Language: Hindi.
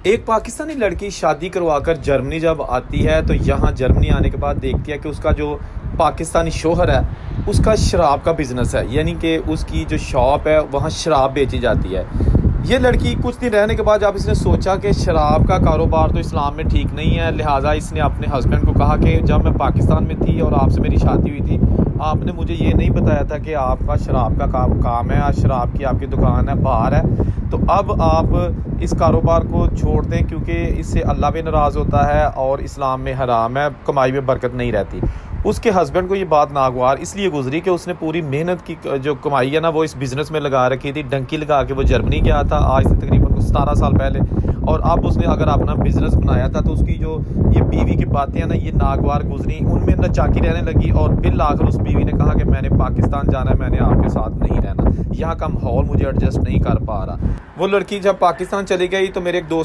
एक पाकिस्तानी लड़की शादी करवाकर जर्मनी जब आती है तो यहाँ जर्मनी आने के बाद देखती है कि उसका जो पाकिस्तानी शोहर है उसका शराब का बिज़नेस है, यानी कि उसकी जो शॉप है वहाँ शराब बेची जाती है। ये लड़की कुछ दिन रहने के बाद जब इसने सोचा कि शराब का कारोबार तो इस्लाम में ठीक नहीं है, लिहाजा इसने अपने हस्बैंड को कहा कि जब मैं पाकिस्तान में थी और आपसे मेरी शादी हुई थी, आपने मुझे ये नहीं बताया था कि आपका शराब का काम है, आज शराब की आपकी दुकान है, बार है, तो अब आप इस कारोबार को छोड़ दें क्योंकि इससे अल्लाह भी नाराज़ होता है और इस्लाम में हराम है, कमाई में बरकत नहीं रहती। उसके हस्बैंड को ये बात नागवार इसलिए गुजरी कि उसने पूरी मेहनत की जो कमाई है ना वो इस बिज़नेस में लगा रखी थी, डंकी लगा के वो जर्मनी गया था आज से तकरीबन 17 साल पहले, और अब उसने अगर अपना बिज़नेस बनाया था तो उसकी जो ये बीवी की बातें हैं ना ये नागवार गुजरी, उनमें नचाकी रहने लगी और बिल आखिर उस बीवी ने कहा कि मैंने पाकिस्तान जाना है, मैंने आपके साथ नहीं रहना, यहाँ का माहौल मुझे एडजस्ट नहीं कर पा रहा। वो लड़की जब पाकिस्तान चली गई तो मेरे एक दोस्त